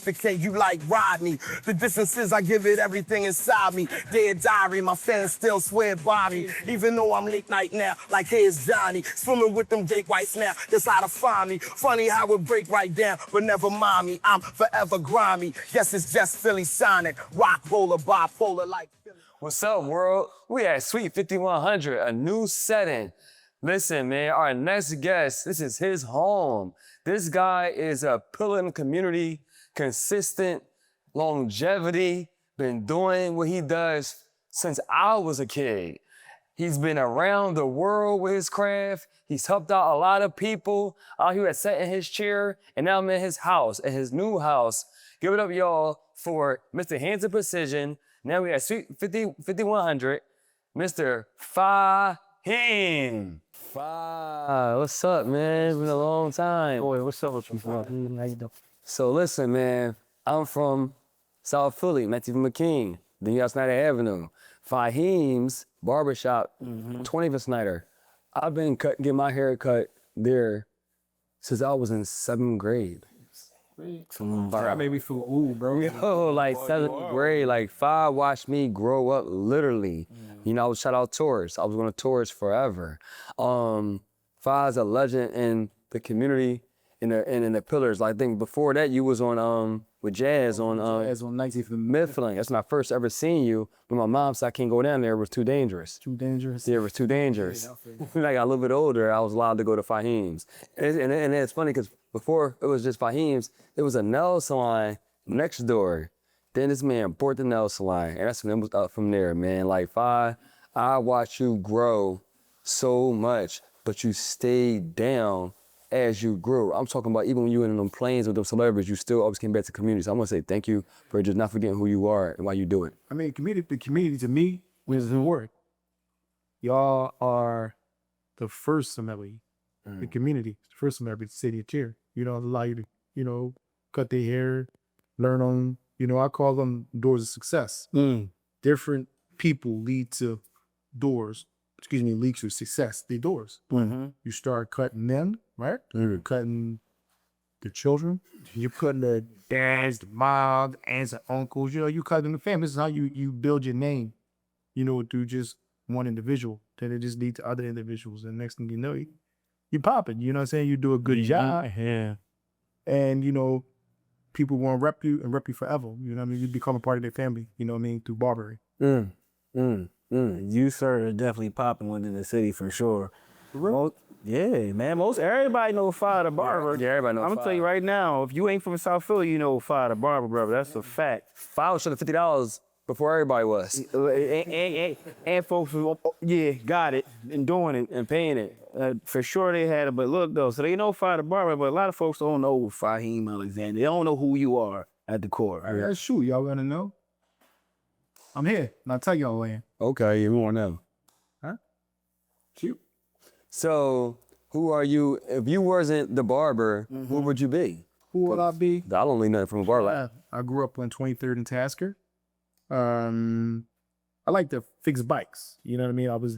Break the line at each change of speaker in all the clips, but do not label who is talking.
suffocate you like Rodney. The distance is I give it everything inside me. Dear diary, my fans still swear by me. Even though I'm late night now, like here's Johnny. Swimming with them great whites now, that's how to find me. Funny how it break right down, but never mind me. I'm forever grimy. Yes, it's just Philly Sonic. Rock roller, bipolar like Philly.
What's up, world? We at Suite 5100, a new setting. Listen, man, our next guest, this is his home. This guy is a pillar in the community, consistent, longevity, been doing what he does since I was a kid. He's been around the world with his craft. He's helped out a lot of people. Out here sat in his chair, and now I'm in his house, at his new house. Give it up, y'all, for Mr. Hands of Precision. Now we at Suite 5100, Mr. Faheem. What's up, man? It's been a long time.
Boy, what's up with you, bro? How you doing?
So listen, man, I'm from South Philly, Matthew McKean, then you got Snyder Avenue. Faheem's barbershop, 20th Snyder. I've been getting my hair cut there since I was in 7th grade.
That made me feel old, bro.
Yo, like 7th grade, like Fa watched me grow up literally. You know, I was shout out tours. I was going to tours forever. Fa's a legend in the community, in the pillars. I think before that you was on with Jazz on
19th and
Mifflin. That's when I first ever seen you. But my mom said I can't go down there. It was too dangerous.
Too dangerous.
Yeah, it was too dangerous. When I got a little bit older, I was allowed to go to Faheem's. And it's funny because before it was just Faheem's, there was a nail salon next door. Then this man bought the nail salon, and that's when it was up from there, man. Like, I watched you grow so much, but you stayed down as you grew. I'm talking about even when you were in them planes with them celebrities, you still always came back to community. So I want to say thank you for just not forgetting who you are and why you do it.
I mean, the community to me was the word. Y'all are the first celebrity, the community, the first celebrity to sit in your chair. You know, allow you to, you know, cut their hair, learn on, you know, I call them doors of success. Different people lead to success. They're doors. You start cutting them, right? You're cutting the children. You're cutting the dads, the moms, aunts, and uncles. You know, you cutting the family. This is how you build your name, you know, through just one individual. Then it just leads to other individuals. And next thing you know, you popping. You know what I'm saying? You do a good job.
Yeah.
And, you know, people want to rep you and rep you forever. You know what I mean? You become a part of their family, you know what I mean, through barbering.
You, sir, are definitely popping one in the city for sure. Yeah, man. Everybody know Fa the Barber.
Yeah, everybody know
I'm
Fa.
gonna tell you right now, if you ain't from South Philly, you know Fa the Barber, brother. That's a fact.
Fa was showing $50 before everybody was.
And folks, got it and doing it
And paying it.
for sure they had it. But look though, so they know Fa the Barber, but a lot of folks don't know Faheem Alexander. They don't know who you are at the core.
That's true. Y'all want to know? I'm here. And I'll tell y'all when.
Okay, you want to know.
Huh? Cute.
So, who are you? If you wasn't the barber, who would you be?
Who would I be?
I don't need nothing from a barber.
I grew up on 23rd and Tasker. I like to fix bikes. You know what I mean? I was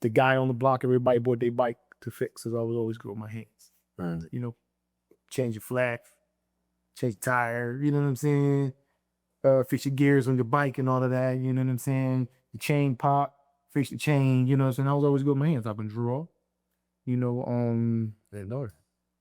the guy on the block. Everybody bought their bike to fix, because I was always good with my hands. You know, change your flat, change your tire. You know what I'm saying? Fix your gears on your bike and all of that. You know what I'm saying? The chain pop, fix the chain. You know what I'm saying? I was always good with my hands. I've been draw. You know,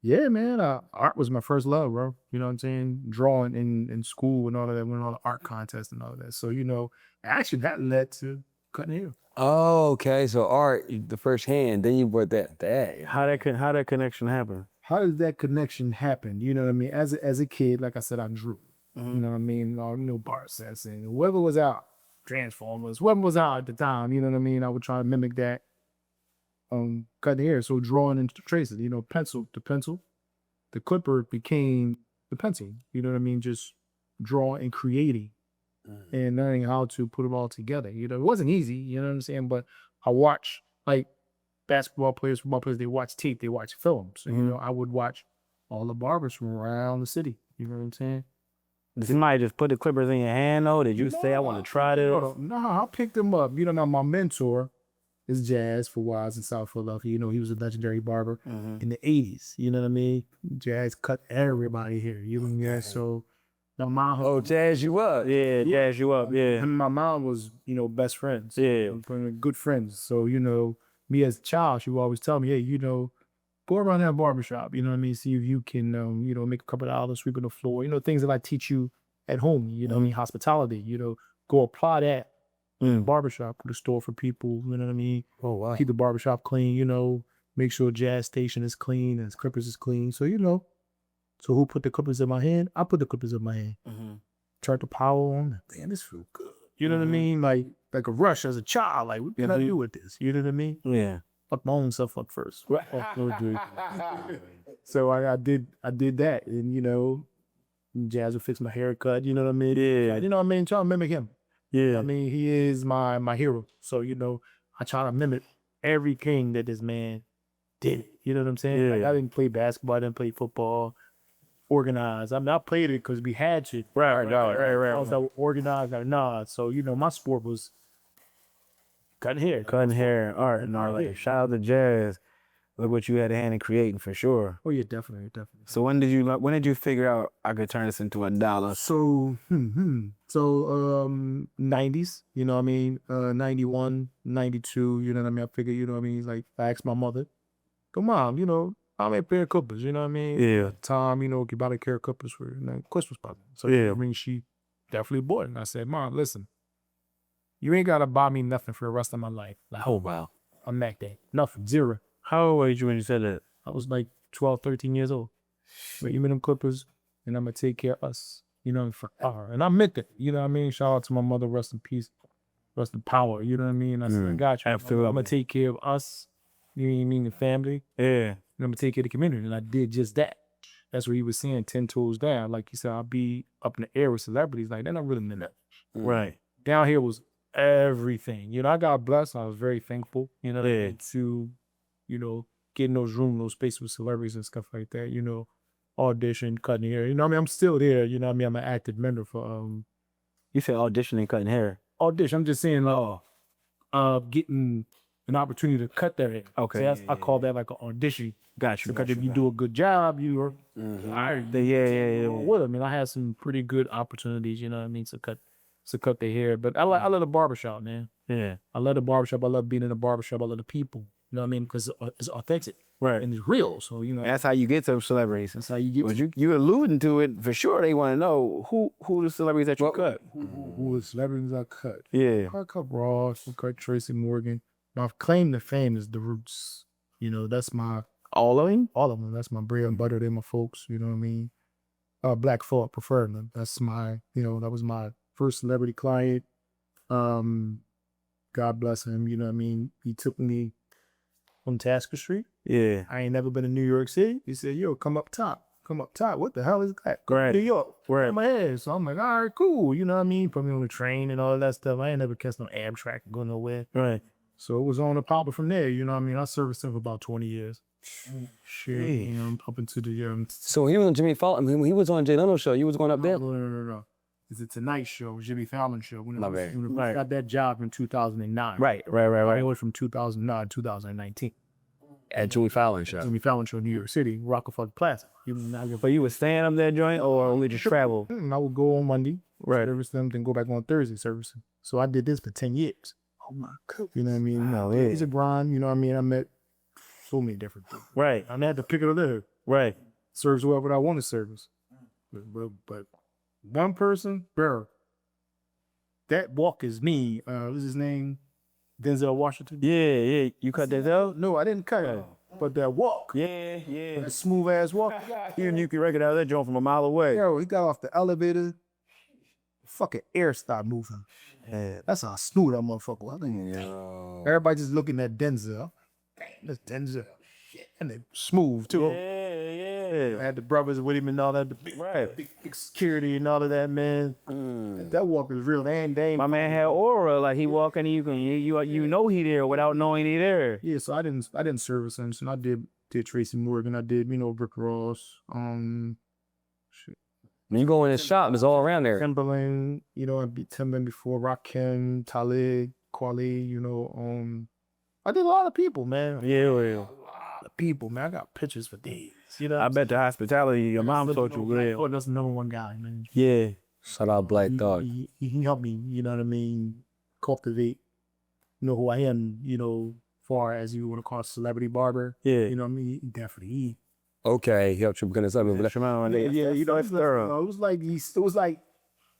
yeah, man. Art was my first love, bro. You know what I'm saying? Drawing in school and all of that, went on the art contests and all of that. So, you know, actually that led to cutting hair.
Oh, okay. So art, the first hand, then you brought that.
How that connection happen?
How did that connection happen? You know what I mean? As a kid, like I said, I drew. You know what I mean? You know, bar sets and whoever was out, Transformers, whoever was out at the time, you know what I mean? I would try to mimic that. Cutting hair, so drawing into traces, you know, pencil to pencil. The clipper became the pencil, you know what I mean? Just drawing and creating and learning how to put it all together. You know, it wasn't easy, you know what I'm saying? But I watch, like, basketball players, football players, they watch tape, they watch films. And, you know, I would watch all the barbers from around the city, you know what I'm saying?
Did somebody just put the clippers in your hand though? Did you say I want to try this?
No, I picked them up. You know, now my mentor is Jazz for Wise in South Philadelphia. You know, he was a legendary barber in the 80s. You know what I mean? Jazz cut everybody here. You know what I mean? So My mom,
Oh, jazz you up.
Yeah, jazz you up. Yeah.
and my mom was, best friends.
Yeah.
Good friends. So, me as a child, she would always tell me, hey, go around that barbershop, you know what I mean? See if you can, make a couple of dollars sweeping the floor, things that I teach you at home, you know what I mean? Hospitality, go apply that in the barbershop, put a store for people, you know what I mean?
Oh, wow.
Keep the barbershop clean, make sure jazz station is clean and clippers is clean. So, so who put the clippers in my hand? I put the clippers in my hand. Turn the power on. Damn, this feel good. You know what I mean? Like a rush as a child. Like, what can I do with this? You know what I mean?
Yeah.
Fuck my own stuff up first. So I did that, and Jazz would fix my haircut. You know what I mean?
Yeah.
You know what I mean? Try to mimic him.
Yeah.
I mean, he is my hero. So I try to mimic everything that this man did. You know what I'm saying?
Yeah.
Like, I didn't play basketball. I didn't play football. Organized. I mean, I played it because we had to.
Right.
I was organized or not. So my sport was cutting hair.
Cutting hair, art, and all that.
Yeah.
Shout out to Jazz. Look what you had a hand in creating for sure.
Oh yeah, definitely.
So when did you figure out I could turn this into $1?
So 90s, you know what I mean? 91, 92, you know what I mean? I figured, you know what I mean? Like, I asked my mother, go, Mom, I'm a pair of clippers, you know what I mean?
Yeah.
At the time, you buy a pair of clippers for Christmas present. So
Yeah.
I mean, she definitely bought it. And I said, Mom, listen, you ain't gotta buy me nothing for the rest of my life. Like,
Oh wow.
on that day. Nothing. Zero.
How old were you when you said that?
I was like 12, 13 years old. But give me them clippers and I'm gonna take care of us, for her. And I meant it, you know what I mean? Shout out to my mother, rest in peace, rest in power, you know what I mean? I said, I got you.
Absolutely.
I'm gonna take care of us, you know what I mean, the family,
Yeah.
and I'm gonna take care of the community. And I did just that. That's what he was saying, 10 toes down. Like he said, I'll be up in the air with celebrities. Like, they're not really in that.
Right.
Down here was everything. I got blessed. I was very thankful,
Yeah.
to, get in those rooms, those spaces with celebrities and stuff like that, audition, cutting hair. I mean, I'm still there, I'm an active member for
You said auditioning, cutting hair.
audition. I'm just saying getting an opportunity to cut their hair.
Okay,
See,
yeah,
I call that like an audition.
Got you.
Because if you do a good job, you are
Yeah.
well, I mean, I had some pretty good opportunities, you know what I mean, to cut their hair. But I love the barbershop, man.
Yeah.
I love the barbershop. I love being in the barbershop. I love the people. You know what I mean? Because it's authentic
Right.
and it's real. So,
That's how you get to celebrities.
that's how you get.
But you alluding to it for sure. They want to know who the celebrities that you cut.
Who the celebrities I cut?
Yeah.
I cut Ross. I cut Tracy Morgan. My claim to fame is the Roots. That's my
All of them.
all of them. That's my bread and butter. They're my folks. You know what I mean? Black Thought preferred them. That's my. That was my first celebrity client. God bless him. You know what I mean? He took me on Tasker Street.
Yeah.
I ain't never been to New York City. He said, yo, come up top. Come up top. What the hell is that?
Right.
New York.
Right.
In my head. So I'm like, all right, cool. You know what I mean? Put me on the train and all of that stuff. I ain't never catch no Amtrak and go nowhere.
Right.
So it was on the popper from there. You know what I mean? I serviced him for about 20 years. Shit.
Hey.
Up into the
So he was on Jimmy Fallon. When he was on Jay Leno show, you was going up there?
No. It's a Tonight Show, Jimmy Fallon show. When
My bad.
I got that job in 2009.
Right.
I went from 2009 to 2019.
At Jimmy Fallon show.
Jimmy Fallon show, New York City, Rockefeller Plaza.
But you was staying up that joint or only just travel?
I would go on Monday,
Right.
service them, then go back on Thursday, service them. So I did this for 10 years. Oh my God. You know what I mean?
Oh, yeah.
It's a grind, you know what I mean? I met so many different people.
Right.
I had to pick it up there.
Right.
Serves whoever I want to service. But one person, bro, that walk is me. What's his name? Denzel Washington.
Yeah. You cut that out?
No, I didn't cut it. But that walk,
Yeah.
that smooth ass walk.
Even you can recognize that joint from a mile away.
Yo, he got off the elevator. Fucking air started moving.
Yeah.
That's how smooth that motherfucker was.
Yo.
Everybody just looking at Denzel. Damn, that's Denzel. Shit. And they smooth too. I had the brothers with him and all that. The big security and all of that, man. That walk is real. They ain't.
My man had aura, like he walking, you know he there without knowing he there.
Yeah, so I didn't service him. So I did Tracy Morgan. I did, Rick Ross.
When you go in his shop, it's all around there.
Timbaland, I beat Timbaland before, Rakim, Talib, Kweli, I did a lot of people, man.
Yeah.
of people, man. I got pictures for days. You know,
I bet the hospitality your mom taught you well.
That's the number one guy, man.
Yeah.
Shout out Black Thought.
He helped me, you know what I mean, cultivate, you know, who I am, you know, far as you want to call celebrity barber.
Yeah.
You know what I mean? He definitely.
Okay, he helped you become something.
Yeah, you know, it's thorough. It was like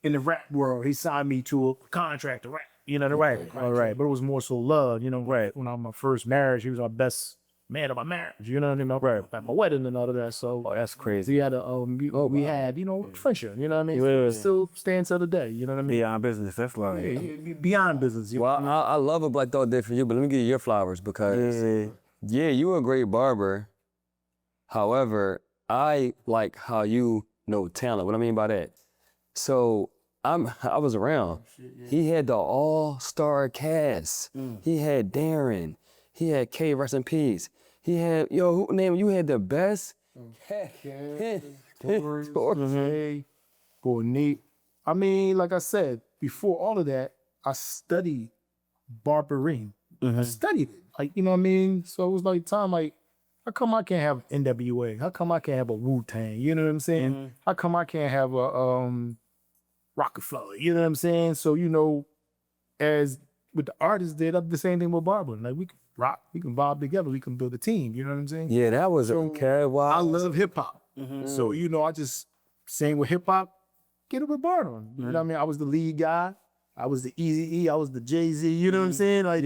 in the rap world, he signed me to a contract to rap. You know, the right. All right. But it was more so love, you know, right. When I was my first marriage, he was our best man of my marriage. You know what I mean? Right. At my wedding and all of that. So
That's crazy.
we had we had, you know, friendship, you know what I mean?
Yeah.
Still stands to the day, you know what I mean?
Beyond business. That's like.
Yeah, beyond business. You
Well, I love what Black Thought did for you, but let me give you your flowers because, yeah, you a great barber. However, I like how you know talent. What I mean by that? So I was around. He had the all-star cast. He had Darren. He had K, rest in peace. He had, who name you had the best?
For Nate. I mean, like I said, before all of that, I studied barbering. I studied it. Like, you know what I mean? So it was like time, like, how come I can't have NWA? How come I can't have a Wu-Tang? You know what I'm saying? How come I can't have a Rockefeller? You know what I'm saying? So, you know, as what the artists did, I did the same thing with barbering. Like, we can rock, we can vibe together, we can build a team. You know what I'm saying?
Yeah, that was okay. Wow.
I love hip hop. So, you know, I just sang with hip hop, get it with barbering. You know what I mean? I was the lead guy. I was the Eazy-E. I was the Jay-Z. You know what I'm saying? Like,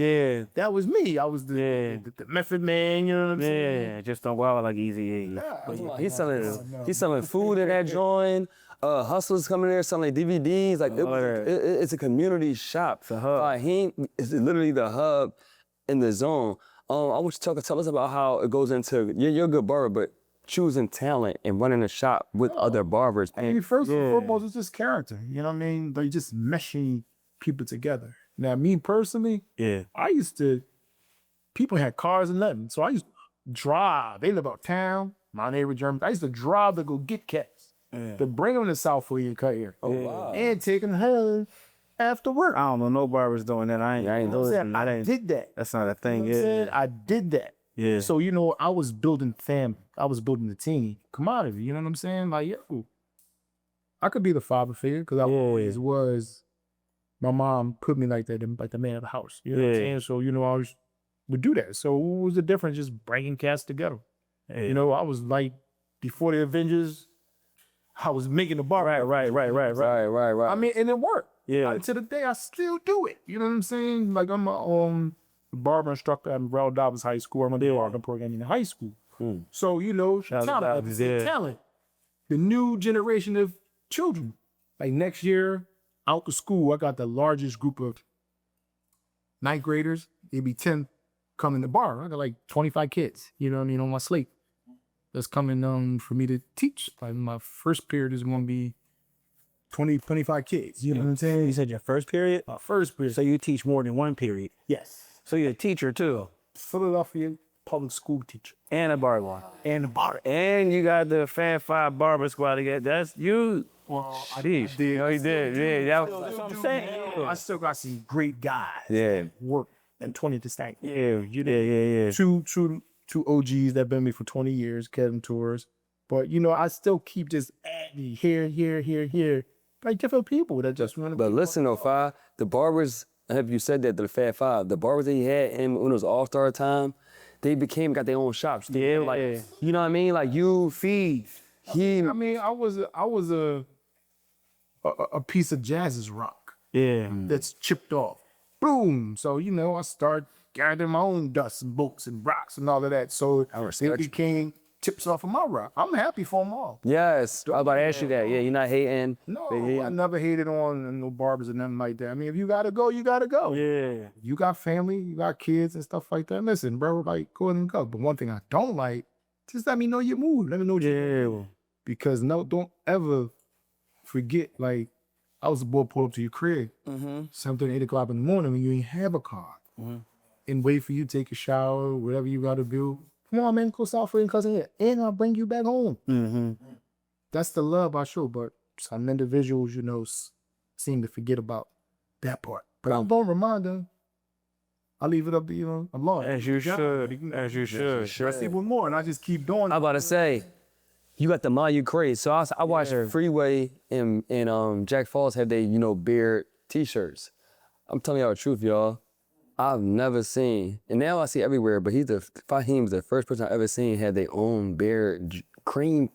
that was me. I was the Method Man. You know what I'm saying?
Yeah, just don't go out like Easy.
He's selling food in that joint. Hustlers coming there selling DVDs. Like it's a community shop. It's a hub. Faheem is literally the hub in the zone. I want you to tell us about how it goes into. You're a good barber, but choosing talent and running a shop with other barbers.
I mean, first and foremost, it's just character. You know what I mean? Like just meshing people together. Now, me personally, I used to. People had cars and nothing, so I used to drive. They live uptown. My neighbor German. I used to drive to go get cats. To bring them to South Philly and cut here.
Wow.
And take them home after work.
I don't know no barbers doing that. I ain't doing
I did that.
That's not a thing.
You know what I'm saying? I did that.
Yeah.
So, you know, I was building family. I was building the team. Commodity, you know what I'm saying? Like, yo, I could be the father figure because I always was. My mom put me like that, like the man of the house. You know what I'm saying? So, you know, I would do that. So what was the difference? Just bringing cats together. You know, I was like, before the Avengers, I was making the bar. Right. I mean, and it worked. Yeah. To the day, I still do it. You know what I'm saying? Like, I'm a barber instructor at Murrell Dobbins High School. I'm a barber program in high school. So, you know, talent. The new generation of children. Like next year, out to school, I got the largest group of ninth graders. It'd be 10 coming to bar. I got like 25 kids, you know what I mean, on my slate. That's coming for me to teach. Like my first period is going to be 25 kids. You know what I'm saying?
You said your first period?
My first period.
So you teach more than one period?
Yes.
So you're a teacher too?
Philadelphia public school teacher.
And a barber.
And a barber.
And you got the Fan 5 Barber Squad again. That's you.
Well, I
did.
Oh, he did. Yeah,
That's what I'm saying.
I still got some great guys.
Yeah.
Work and 20 to stank.
Yeah, you did. Yeah.
Two OGs that been me for 20 years, Kevin Tours. But, you know, I still keep just adding here. Like different people that just want to.
But listen, though, Fi, the barbers, have you said that, the Fat Five, the barbers that he had in when it was All-Star time, they got their own shops.
Yeah,
like, you know what I mean? Like, you feed.
I mean, I was a piece of jazz's rock.
Yeah.
That's chipped off. Boom. So, you know, I start gathering my own dust and bolts and rocks and all of that. So it became chips off of my rock. I'm happy for them all.
Yes. I was about to ask you that. Yeah, you're not hating.
No, I never hated on no barbers or nothing like that. I mean, if you gotta go, you gotta go.
Yeah.
You got family, you got kids and stuff like that. Listen, bro, like, go ahead and go. But one thing I don't like, just let me know your mood. Let me know your mood. Because don't ever forget, like, I was a boy pull up to your crib, 7:30, 8 o'clock in the morning when you ain't have a car. And wait for you to take a shower, whatever you gotta do. Come on, man, go South Philly and cousin here. And I'll bring you back home. That's the love I show, but some individuals, you know, seem to forget about that part. But I don't remind them, I leave it up to, Allah.
As you should. As you should.
I see one more, and I just keep doing
I'm
it.
about to say, you got the mind you crazy. So I watched Freeway and Jack Falls have they, beard t-shirts. I'm telling y'all the truth, y'all. I've never seen, and now I see everywhere, but Faheem's the first person I've ever seen had their own beard cream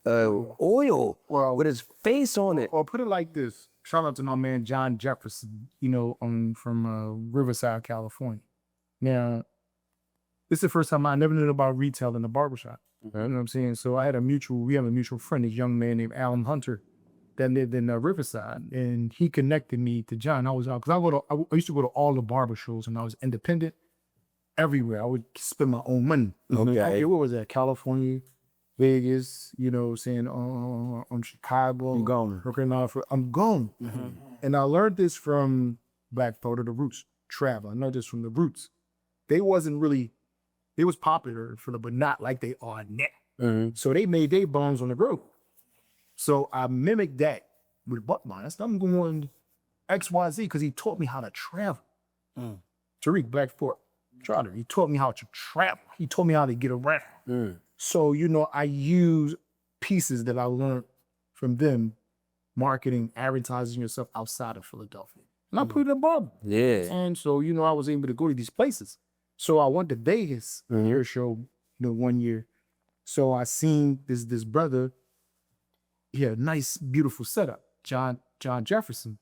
oil with his face on it.
Or put it like this. Shout out to my man John Jefferson, from Riverside, California. Now, this is the first time I never knew about retail in the barbershop. You know what I'm saying? So we have a mutual friend, a young man named Alan Hunter that lived in Riverside, and he connected me to John. I was out because I used to go to all the barber shows, and I was independent everywhere. I would spend my own money.
Okay.
What was that? California, Vegas, saying on Chicago.
I'm gone.
I'm gone. And I learned this from Black Thought of the Roots Travel. I know this from the Roots. They was popular but not like they are now. So they made their bones on the road. So I mimicked that with Buckmine. That's I'm going XYZ because he taught me how to travel. Tariq Blackford Trotter, he taught me how to travel. He taught me how to get around. So, I use pieces that I learned from them, marketing, advertising yourself outside of Philadelphia. And I put it in Barber.
Yeah.
And so, I was able to go to these places. So I went to Vegas hair show, one year. So I seen this brother. He had a nice, beautiful setup, John Jefferson.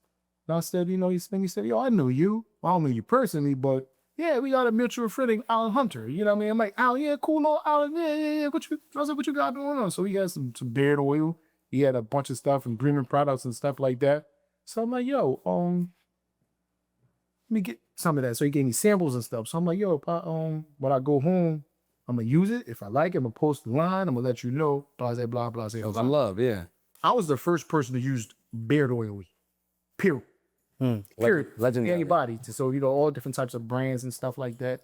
And I said, he said, yo, I know you. Well, I don't know you personally, but yeah, we got a mutual friend named Alan Hunter. You know what I mean? I'm like, Alan, yeah, cool, no, Alan, yeah. I said, what you got going on? So he had some beard oil. He had a bunch of stuff and grooming products and stuff like that. So I'm like, yo, let me get some of that. So he gave me samples and stuff. So I'm like, yo, when I go home, I'm gonna use it. If I like it, I'm gonna post the line. I'm gonna let you know. Blah, blah, blah.
I love, yeah.
I was the first person to use beard oil, period. Period.
Legendary.
Anybody. So, all different types of brands and stuff like that.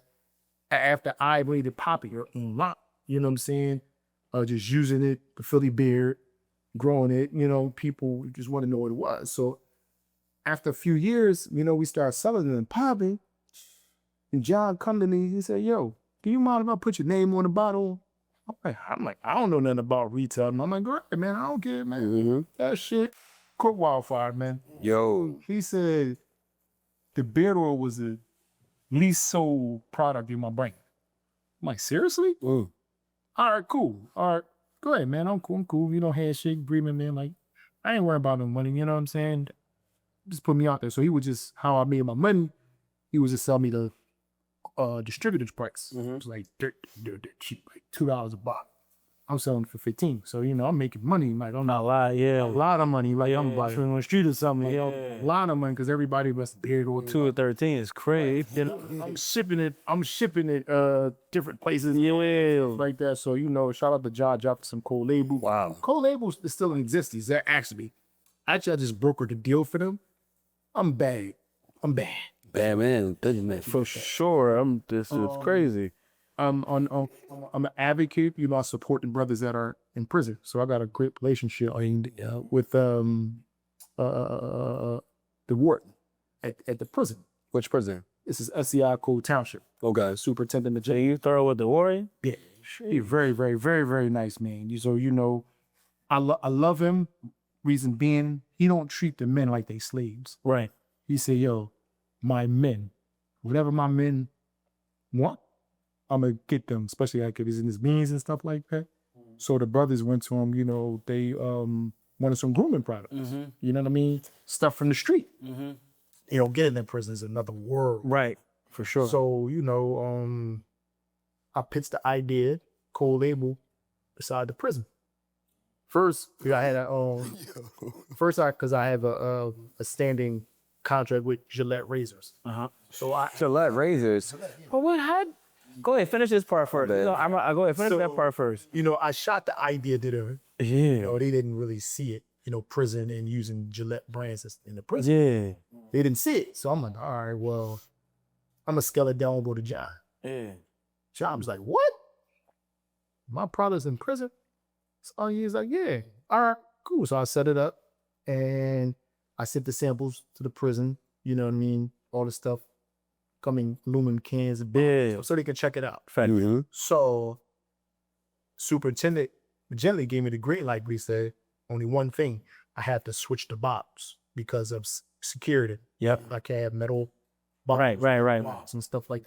After I made it popular online, you know what I'm saying? Just using it, the Philly beard, growing it, people just want to know what it was. So after a few years, we started selling it and popping. And John come to me, he said, yo, do you mind if I put your name on the bottle? I'm like, I don't know nothing about retail. And I'm like, great, man, I don't care, man. That shit, cook wildfire, man.
Yo.
He said the beard oil was the least sold product in my brain. I'm like, seriously? All right, cool. All right, go ahead, man. I'm cool. Handshake, breathing, man. Like, I ain't worried about no money, you know what I'm saying? Just put me out there. So he was just, how I made my money, he was just selling me the distributor's price. It was like dirt cheap, like $2 a box. I'm selling for 15. So, I'm making money. Like, I'm not
A lot, yeah.
a lot of money. Like, I'm like,
on the street or something.
a lot of money because everybody must beard oil.
2 or 13 is crazy.
I'm shipping it different places like that. So, shout out to John dropping some cold label.
Wow.
Cold labels still in existence. They're actually I just brokered a deal for them. I'm bad.
Bad man, busy man.
For sure. This is crazy.
I'm an advocate. I support the brothers that are in prison. So I got a great relationship with the warden at the prison.
Which prison?
This is SCI Code Township.
Okay.
Superintendent of
So you throw with the warrior?
Yeah. He's very, very, very, very nice man. So I love him. Reason being, he don't treat the men like they slaves.
Right.
He said, yo, my men, whatever my men want, I'm gonna get them, especially like if he's in his beans and stuff like that. So the brothers went to him, they wanted some grooming products. You know what I mean? Stuff from the street. Getting in prison is another world.
Right. For sure.
So, I pitched the idea, cold label, beside the prison. First, I had because I have a standing contract with Gillette razors. So
Gillette razors.
But go ahead, finish this part first. I go ahead, finish that part first.
I shot the idea to them.
Yeah.
They didn't really see it. Prison and using Gillette brands in the prison.
Yeah.
They didn't see it. So I'm like, all right, well, I'm gonna scale it down and go to John.
Yeah.
John was like, what? My product's in prison? So he's like, yeah. All right, cool. So I set it up and I sent the samples to the prison, all the stuff, upcoming aluminum cans and bottles, so they can check it out. So superintendent gently gave me the green light, but he said only one thing: I had to switch the bottles because of security.
Yep.
I can't have metal
Right,
bottles
right, right.
bottles and stuff like that.